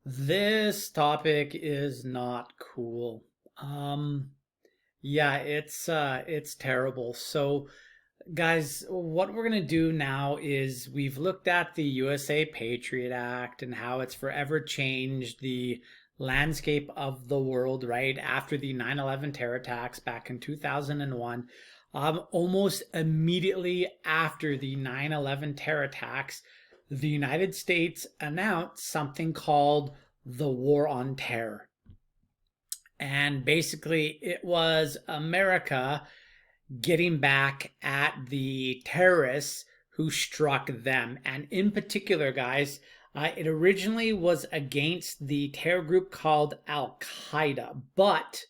This topic is not cool. Yeah, it's terrible. So, guys, what we're gonna do now is we've looked at the USA Patriot Act and how it's forever changed the landscape of the world, right? After the 9/11 terror attacks back in 2001, almost immediately after the 9/11 terror attacks, the United States announced something called the War on Terror. And basically, it was America getting back at the terrorists who struck them. And in particular, guys, it originally was against the terror group called Al Qaeda, but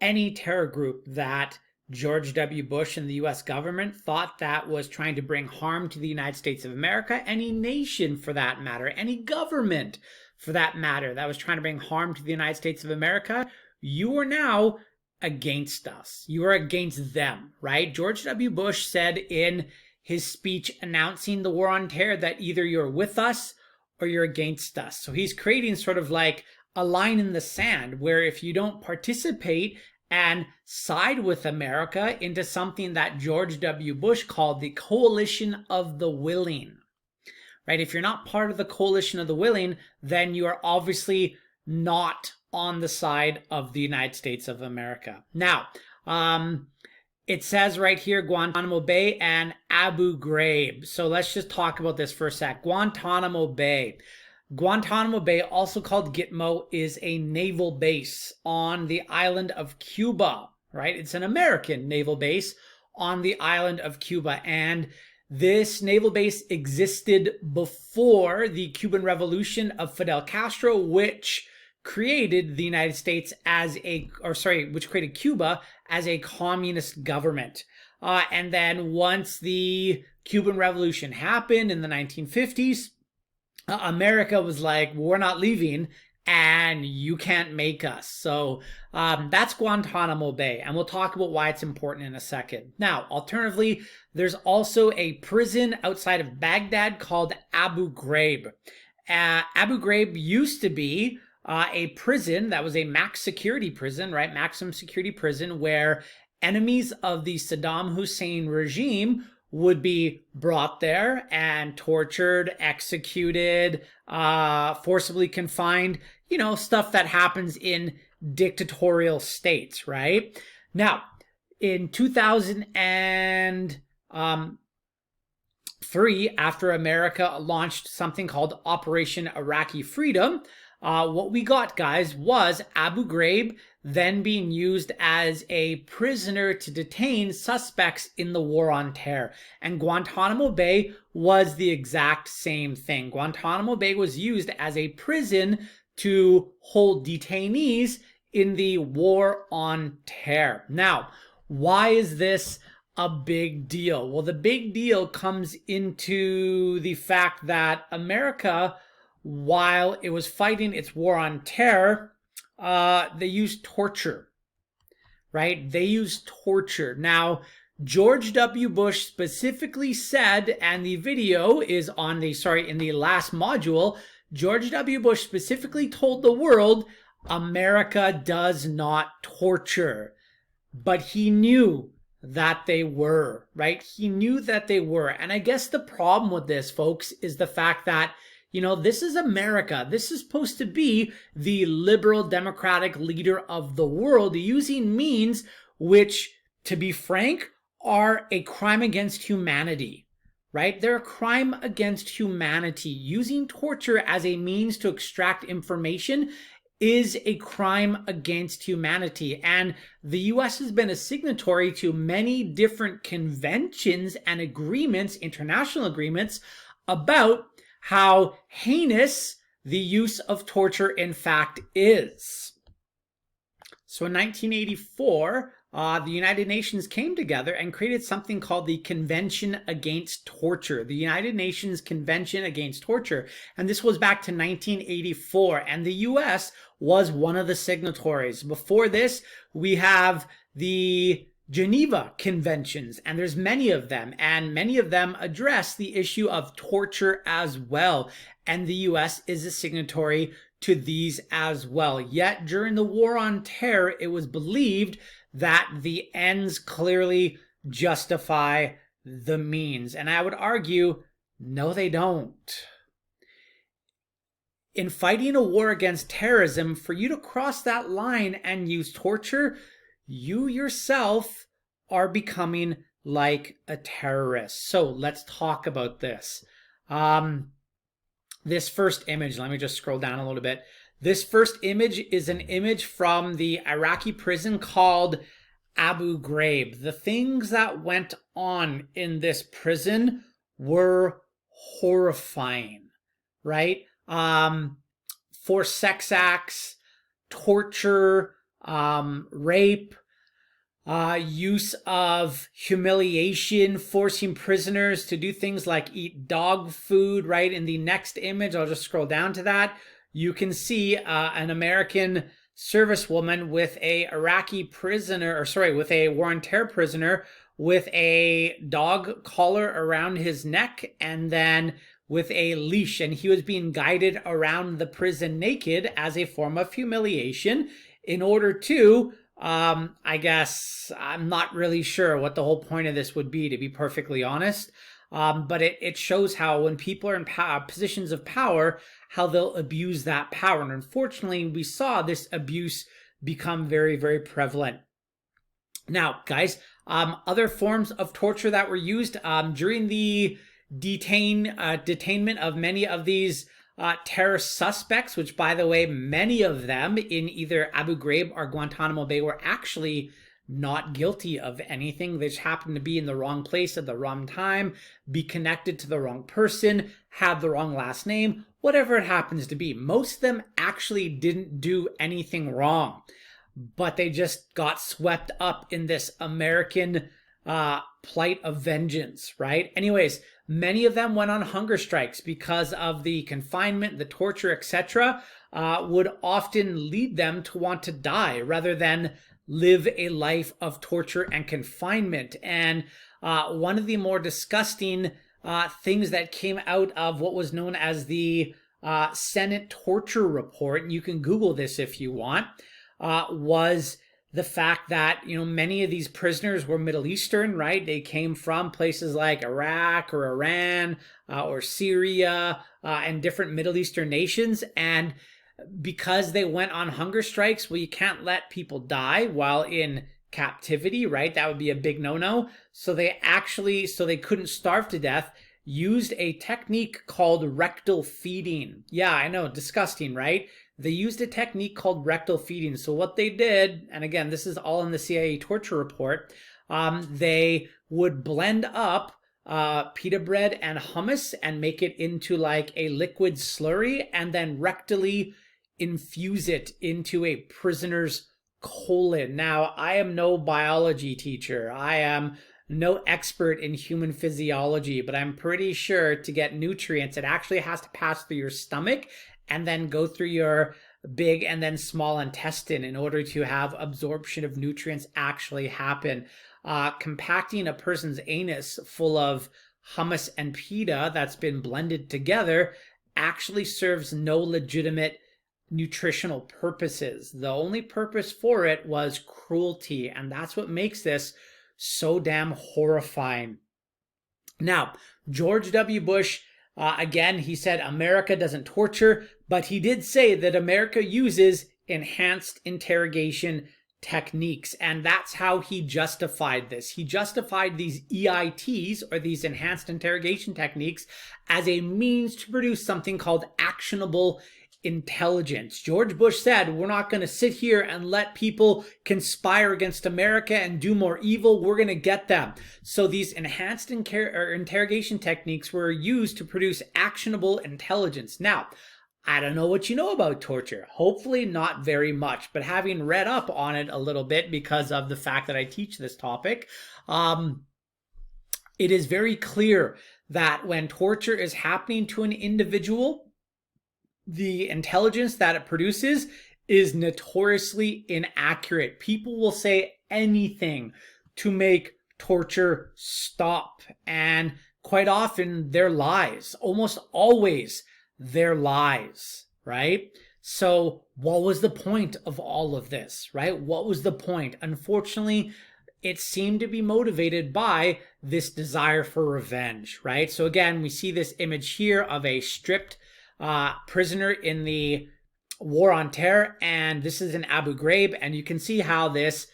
any terror group that George W. Bush and the US government thought that was trying to bring harm to the United States of America, any nation for that matter, any government for that matter that was trying to bring harm to the United States of America, you are now against us. You are against them, right? George W. Bush said in his speech announcing the war on terror that either you're with us or you're against us. So he's creating sort of like a line in the sand where if you don't participate and side with America into something that George W. Bush called the coalition of the willing, right? If you're not part of the coalition of the willing, then you are obviously not on the side of the United States of America. Now, it says right here, Guantanamo Bay and Abu Ghraib. So let's just talk about this for a sec. Guantanamo Bay. Guantanamo Bay, also called GitMo, is a naval base on the island of Cuba, right? It's an American naval base on the island of Cuba. And this naval base existed before the Cuban Revolution of Fidel Castro, which created the United States as which created Cuba as a communist government. And then once the Cuban Revolution happened in the 1950s, America was like, we're not leaving and you can't make us. So that's Guantanamo Bay. And we'll talk about why it's important in a second. Now, alternatively, there's also a prison outside of Baghdad called Abu Ghraib. Abu Ghraib used to be a prison that was a max security prison, right? Maximum security prison where enemies of the Saddam Hussein regime would be brought there and tortured, executed, forcibly confined, you know, stuff that happens in dictatorial states, right? Now, in 2003, after America launched something called Operation Iraqi Freedom, what we got, guys, was Abu Ghraib then being used as a prisoner to detain suspects in the war on terror. And Guantanamo Bay was the exact same thing. Guantanamo Bay was used as a prison to hold detainees in the war on terror. Now, why is this a big deal? Well, the big deal comes into the fact that America, while it was fighting its war on terror, they used torture, right? They used torture. Now, George W. Bush specifically said, and the video is on the, in the last module, George W. Bush specifically told the world, America does not torture. But he knew that they were, right? He knew that they were. And I guess the problem with this, folks, is the fact that, you know, this is America. This is supposed to be the liberal democratic leader of the world using means which, to be frank, are a crime against humanity, right? They're a crime against humanity. Using torture as a means to extract information is a crime against humanity. And the US has been a signatory to many different conventions and agreements, international agreements, about how heinous the use of torture in fact is. So in 1984, the United Nations came together and created something called the Convention Against Torture, the United Nations Convention Against Torture. And this was back to 1984, and the US was one of the signatories. Before this, we have the Geneva Conventions, and there's many of them, and many of them address the issue of torture as well. And the US is a signatory to these as well. Yet during the War on Terror, it was believed that the ends clearly justify the means. And I would argue, no, they don't. In fighting a war against terrorism, for you to cross that line and use torture, you yourself are becoming like a terrorist. So let's talk about this. This first image, let me just scroll down a little bit. This first image is an image from the Iraqi prison called Abu Ghraib. The things that went on in this prison were horrifying, right? Forced sex acts, torture, rape, use of humiliation, forcing prisoners to do things like eat dog food, right? In the next image, I'll just scroll down to that. You can see an American servicewoman with a Iraqi prisoner, or sorry, with a war on terror prisoner with a dog collar around his neck and then with a leash, and he was being guided around the prison naked as a form of humiliation in order to, I guess, I'm not really sure what the whole point of this would be, to be perfectly honest, but it shows how when people are in positions of power, how they'll abuse that power. And unfortunately, we saw this abuse become very, very prevalent. Now, guys, other forms of torture that were used during the detainment of many of these terrorist suspects, which, by the way, many of them in either Abu Ghraib or Guantanamo Bay were actually not guilty of anything. They just happened to be in the wrong place at the wrong time, be connected to the wrong person, have the wrong last name, whatever it happens to be. Most of them actually didn't do anything wrong, but they just got swept up in this American plight of vengeance, right? Anyways, many of them went on hunger strikes because of the confinement, the torture, etc. Would often lead them to want to die rather than live a life of torture and confinement. And one of the more disgusting things that came out of what was known as the Senate Torture Report, and you can Google this if you want, was the fact that, you know, many of these prisoners were Middle Eastern, right? They came from places like Iraq or Iran or Syria and different Middle Eastern nations. And because they went on hunger strikes, well, you can't let people die while in captivity, right? That would be a big no-no. So they actually, so they couldn't starve to death, used a technique called rectal feeding. Yeah, I know, disgusting, right? They used a technique called rectal feeding. So what they did, and again, this is all in the CIA torture report, they would blend up pita bread and hummus and make it into like a liquid slurry and then rectally infuse it into a prisoner's colon. Now, I am no biology teacher. I am no expert in human physiology, but I'm pretty sure to get nutrients, it actually has to pass through your stomach and then go through your big and then small intestine in order to have absorption of nutrients actually happen. Compacting a person's anus full of hummus and pita that's been blended together actually serves no legitimate nutritional purposes. The only purpose for it was cruelty, and that's what makes this so damn horrifying. Now, George W. Bush, again, he said America doesn't torture, but he did say that America uses enhanced interrogation techniques, and that's how he justified this. He justified these EITs, or these enhanced interrogation techniques, as a means to produce something called actionable intelligence. George Bush said, we're not going to sit here and let people conspire against America and do more evil. We're going to get them. So these enhanced interrogation techniques were used to produce actionable intelligence. Now, I don't know what you know about torture. Hopefully not very much, but having read up on it a little bit because of the fact that I teach this topic, it is very clear that when torture is happening to an individual, the intelligence that it produces is notoriously inaccurate. People will say anything to make torture stop. And quite often they're lies, almost always they're lies, right? So what was the point of all of this, right? What was the point? Unfortunately, it seemed to be motivated by this desire for revenge, right? So again, we see this image here of a stripped prisoner in the War on Terror, and this is in Abu Ghraib, and you can see how these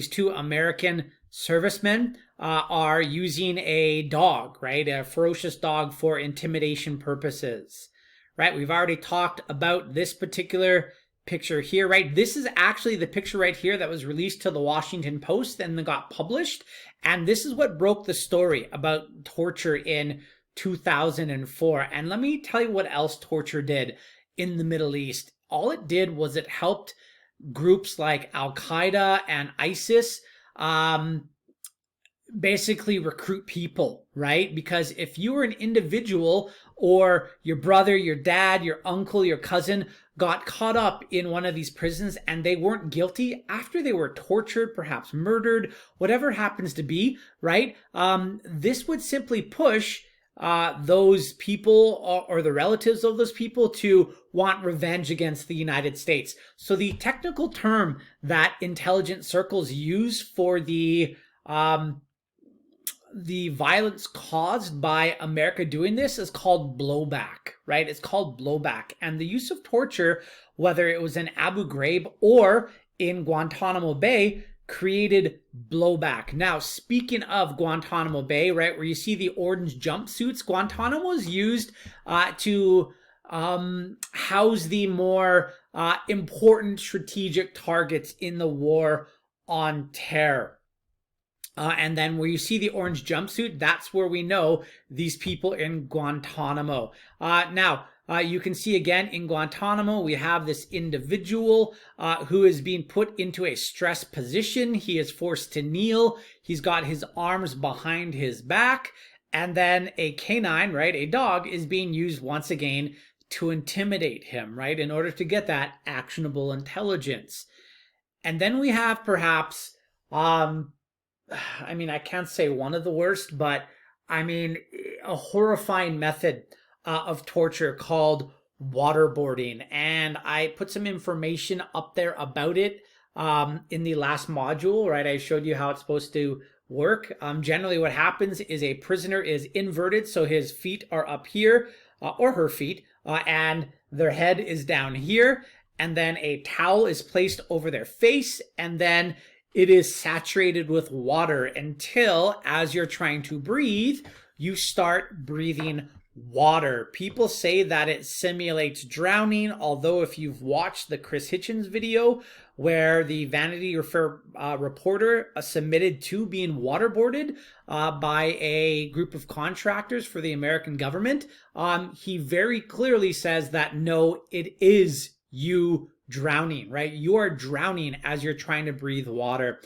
two American servicemen are using a dog, right? A ferocious dog for intimidation purposes, right? We've already talked about this particular picture here, right? This is actually the picture right here that was released to the Washington Post and then got published. And this is what broke the story about torture in 2004. And let me tell you what else torture did in the Middle East. All it did was it helped groups like Al-Qaeda and ISIS basically recruit people, right? Because if you were an individual, or your brother, your dad, your uncle, your cousin got caught up in one of these prisons and they weren't guilty after they were tortured, perhaps murdered, whatever happens to be, right? This would simply push those people or the relatives of those people to want revenge against the United States. So the technical term that intelligence circles use for the violence caused by America doing this is called blowback, right? It's called blowback. And the use of torture, whether it was in Abu Ghraib or in Guantanamo Bay, created blowback. Now, speaking of Guantanamo Bay, right, where you see the orange jumpsuits, Guantanamo is used to house the more important strategic targets in the war on terror. And then where you see the orange jumpsuit, that's where we know these people in Guantanamo. Now, you can see again in Guantanamo, we have this individual who is being put into a stress position. He is forced to kneel. He's got his arms behind his back. And then a canine, right, a dog, is being used once again to intimidate him, right, in order to get that actionable intelligence. And then we have perhaps... I mean, I can't say one of the worst, but I mean, a horrifying method of torture called waterboarding. And I put some information up there about it in the last module, right? I showed you how it's supposed to work. Generally what happens is a prisoner is inverted, so his feet are up here, or her feet, and their head is down here. And then a towel is placed over their face, and then it is saturated with water until, as you're trying to breathe, you start breathing water. People say that it simulates drowning, although if you've watched the Chris Hitchens video where the Vanity Fair reporter submitted to being waterboarded by a group of contractors for the American government, he very clearly says that no, it is you drowning, right? You are drowning as you're trying to breathe water.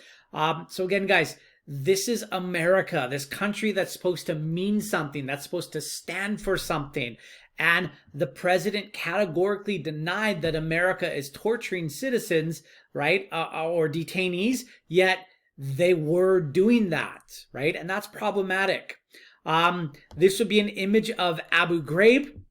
So again, guys, this is America, this country that's supposed to mean something, that's supposed to stand for something. And the president categorically denied that America is torturing citizens, right? Or detainees, yet they were doing that, right? And that's problematic. This would be an image of Abu Ghraib.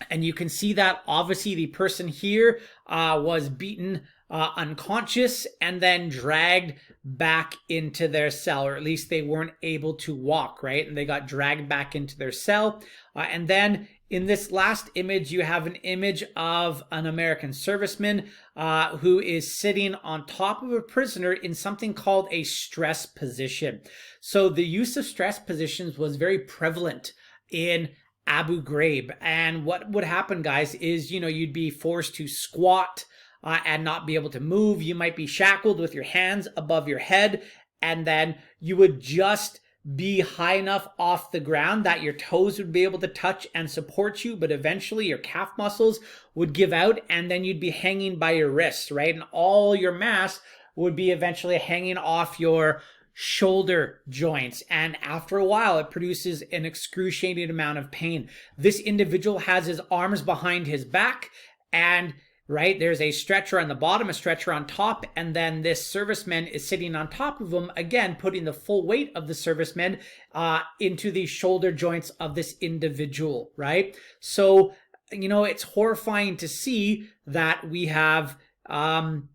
And you can see that obviously the person here was beaten unconscious and then dragged back into their cell, or at least they weren't able to walk, right? And they got dragged back into their cell. And then in this last image, you have an image of an American serviceman who is sitting on top of a prisoner in something called a stress position. So the use of stress positions was very prevalent in Abu Ghraib. And what would happen, guys, is, you know, you'd be forced to squat and not be able to move. You might be shackled with your hands above your head, and then you would just be high enough off the ground that your toes would be able to touch and support you, but eventually your calf muscles would give out, and then you'd be hanging by your wrists, right? And all your mass would be eventually hanging off your shoulder joints, and after a while it produces an excruciating amount of pain. This individual has his arms behind his back, and right? There's a stretcher on the bottom, a stretcher on top, and then this serviceman is sitting on top of them, again, putting the full weight of the serviceman into the shoulder joints of this individual, right? So, it's horrifying to see that we have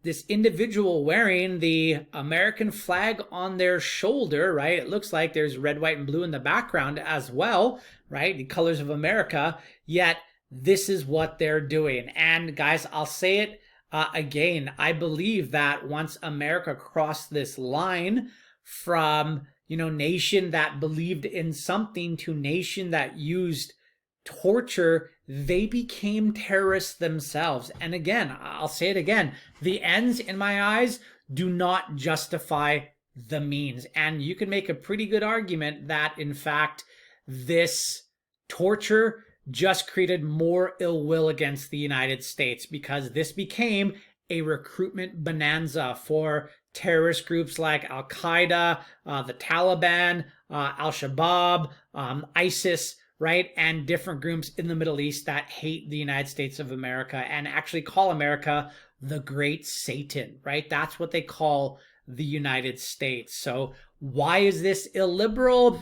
this individual wearing the American flag on their shoulder, right? It looks like there's red, white, and blue in the background as well, right? The colors of America, yet this is what they're doing. And guys, I'll say it again. I believe that once America crossed this line from, nation that believed in something to nation that used torture, they became terrorists themselves. And again, I'll say it again, the ends in my eyes do not justify the means. And you can make a pretty good argument that, in fact, this torture just created more ill will against the United States, because this became a recruitment bonanza for terrorist groups like Al-Qaeda, the Taliban, Al-Shabaab, ISIS, right? And different groups in the Middle East that hate the United States of America and actually call America the Great Satan, right? That's what they call the United States. So why is this illiberal?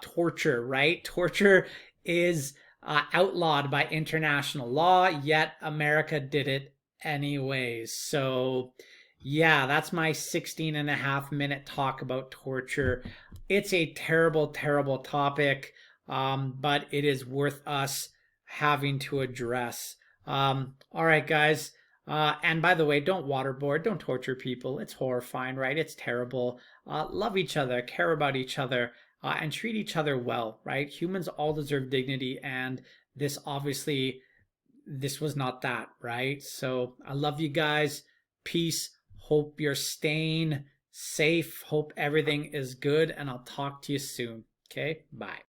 Torture, right? Torture is outlawed by international law, yet America did it anyways. So yeah, that's my 16.5-minute talk about torture. It's a terrible, terrible topic, but it is worth us having to address. All right, guys. And by the way, don't waterboard, don't torture people. It's horrifying, right? It's terrible. Love each other, care about each other, and treat each other well, right? Humans all deserve dignity, and this was not that, right? So I love you guys. Peace. Hope you're staying safe. Hope everything is good, and I'll talk to you soon. Okay? Bye.